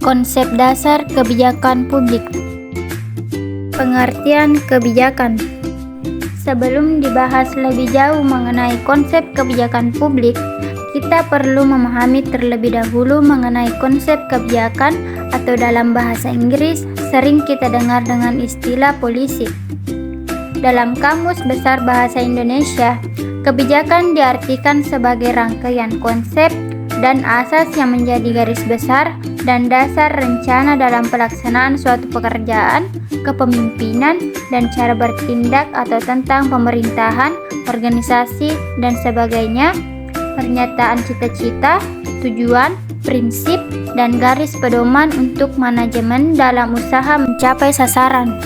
Konsep dasar kebijakan publik. Pengertian kebijakan. Sebelum dibahas lebih jauh mengenai konsep kebijakan publik, kita perlu memahami terlebih dahulu mengenai konsep kebijakan atau dalam bahasa Inggris sering kita dengar dengan istilah policy. Dalam Kamus Besar Bahasa Indonesia, kebijakan diartikan sebagai rangkaian konsep dan asas yang menjadi garis besar dan dasar rencana dalam pelaksanaan suatu pekerjaan, kepemimpinan, dan cara bertindak atau tentang pemerintahan, organisasi, dan sebagainya, pernyataan cita-cita, tujuan, prinsip, dan garis pedoman untuk manajemen dalam usaha mencapai sasaran.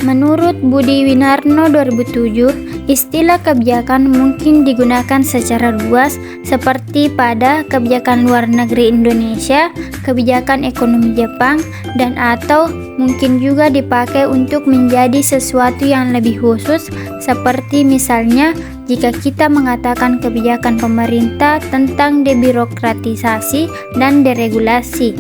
Menurut Budi Winarno 2007, istilah kebijakan mungkin digunakan secara luas seperti pada kebijakan luar negeri Indonesia, kebijakan ekonomi Jepang, dan atau mungkin juga dipakai untuk menjadi sesuatu yang lebih khusus seperti misalnya jika kita mengatakan kebijakan pemerintah tentang debirokratisasi dan deregulasi.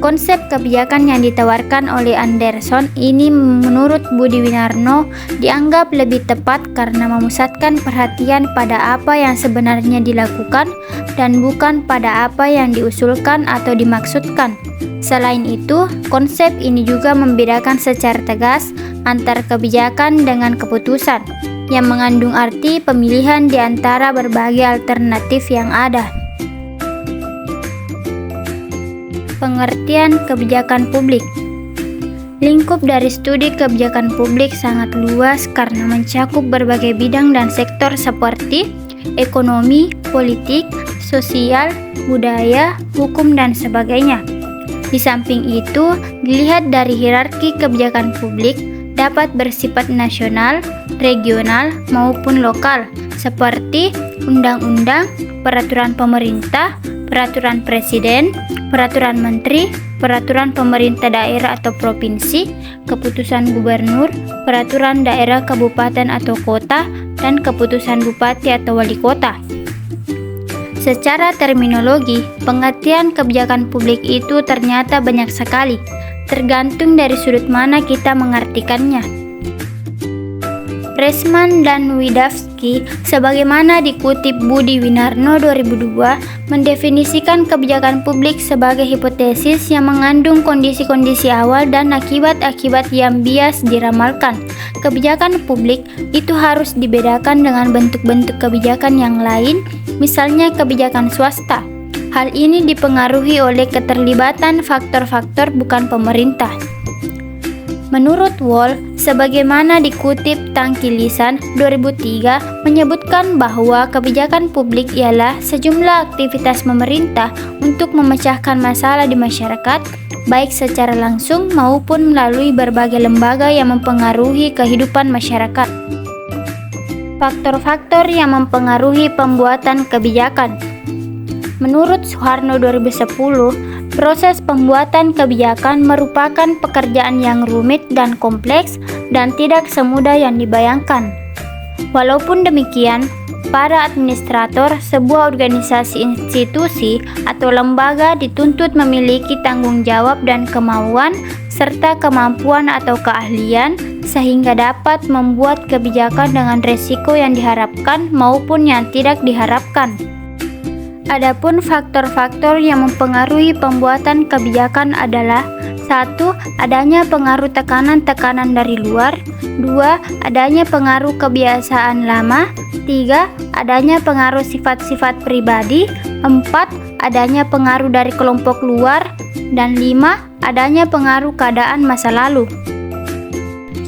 Konsep kebijakan yang ditawarkan oleh Anderson ini menurut Budi Winarno dianggap lebih tepat karena memusatkan perhatian pada apa yang sebenarnya dilakukan dan bukan pada apa yang diusulkan atau dimaksudkan. Selain itu, konsep ini juga membedakan secara tegas antara kebijakan dengan keputusan, yang mengandung arti pemilihan di antara berbagai alternatif yang ada. Pengertian kebijakan publik. Lingkup dari studi kebijakan publik sangat luas karena mencakup berbagai bidang dan sektor seperti ekonomi, politik, sosial, budaya, hukum, dan sebagainya. Di samping itu, dilihat dari hierarki kebijakan publik dapat bersifat nasional, regional, maupun lokal, seperti undang-undang, peraturan pemerintah, peraturan presiden, peraturan menteri, peraturan pemerintah daerah atau provinsi, keputusan gubernur, peraturan daerah kabupaten atau kota, dan keputusan bupati atau wali kota. Secara terminologi, pengertian kebijakan publik itu ternyata banyak sekali, tergantung dari sudut mana kita mengartikannya. Resman dan Widawski, sebagaimana dikutip Budi Winarno 2002, mendefinisikan kebijakan publik sebagai hipotesis yang mengandung kondisi-kondisi awal dan akibat-akibat yang bias diramalkan. Kebijakan publik itu harus dibedakan dengan bentuk-bentuk kebijakan yang lain, misalnya kebijakan swasta. Hal ini dipengaruhi oleh keterlibatan faktor-faktor bukan pemerintah. Menurut Wall, sebagaimana dikutip Tangki Lisan 2003 menyebutkan bahwa kebijakan publik ialah sejumlah aktivitas pemerintah untuk memecahkan masalah di masyarakat, baik secara langsung maupun melalui berbagai lembaga yang mempengaruhi kehidupan masyarakat. Faktor-faktor yang mempengaruhi pembuatan kebijakan. Menurut Suharno 2010, proses pembuatan kebijakan merupakan pekerjaan yang rumit dan kompleks dan tidak semudah yang dibayangkan. Walaupun demikian, para administrator sebuah organisasi institusi atau lembaga dituntut memiliki tanggung jawab dan kemauan serta kemampuan atau keahlian sehingga dapat membuat kebijakan dengan resiko yang diharapkan maupun yang tidak diharapkan. Adapun faktor-faktor yang mempengaruhi pembuatan kebijakan adalah 1. Adanya pengaruh tekanan-tekanan dari luar. 2. Adanya pengaruh kebiasaan lama. 3. Adanya pengaruh sifat-sifat pribadi. 4. Adanya pengaruh dari kelompok luar. Dan 5. Adanya pengaruh keadaan masa lalu.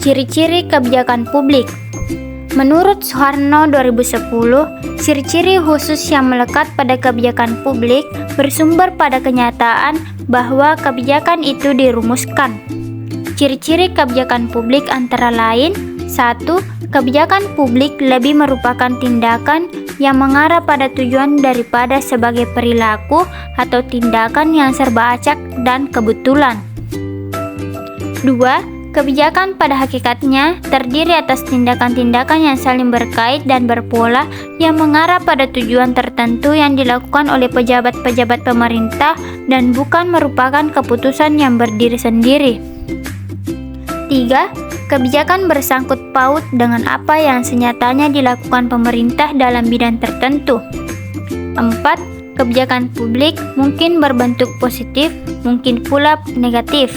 Ciri-ciri kebijakan publik. Menurut Suharno 2010, ciri-ciri khusus yang melekat pada kebijakan publik bersumber pada kenyataan bahwa kebijakan itu dirumuskan. Ciri-ciri kebijakan publik antara lain: 1. Kebijakan publik lebih merupakan tindakan yang mengarah pada tujuan daripada sebagai perilaku atau tindakan yang serba acak dan kebetulan. 2. Kebijakan pada hakikatnya terdiri atas tindakan-tindakan yang saling berkait dan berpola yang mengarah pada tujuan tertentu yang dilakukan oleh pejabat-pejabat pemerintah dan bukan merupakan keputusan yang berdiri sendiri. 3. Kebijakan bersangkut paut dengan apa yang senyatanya dilakukan pemerintah dalam bidang tertentu. 4. Kebijakan publik mungkin berbentuk positif, mungkin pula negatif.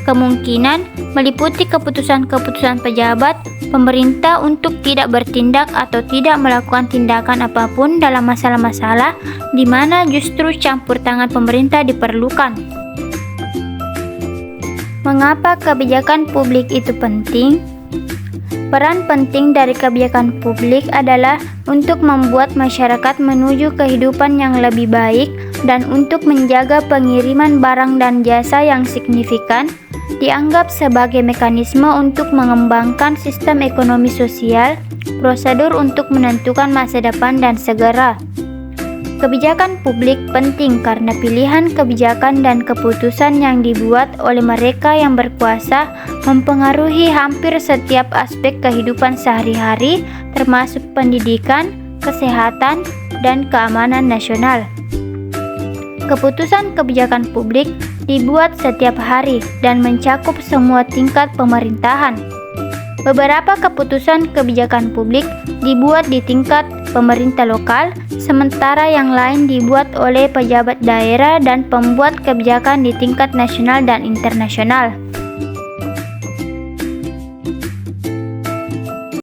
Kemungkinan meliputi keputusan-keputusan pejabat pemerintah untuk tidak bertindak atau tidak melakukan tindakan apapun dalam masalah-masalah di mana justru campur tangan pemerintah diperlukan. Mengapa kebijakan publik itu penting? Peran penting dari kebijakan publik adalah untuk membuat masyarakat menuju kehidupan yang lebih baik dan untuk menjaga pengiriman barang dan jasa yang signifikan, dianggap sebagai mekanisme untuk mengembangkan sistem ekonomi sosial, prosedur untuk menentukan masa depan dan segera. Kebijakan publik penting karena pilihan kebijakan dan keputusan yang dibuat oleh mereka yang berkuasa mempengaruhi hampir setiap aspek kehidupan sehari-hari, termasuk pendidikan, kesehatan, dan keamanan nasional. Keputusan kebijakan publik dibuat setiap hari dan mencakup semua tingkat pemerintahan. Beberapa keputusan kebijakan publik dibuat di tingkat pemerintah lokal, sementara yang lain dibuat oleh pejabat daerah dan pembuat kebijakan di tingkat nasional dan internasional.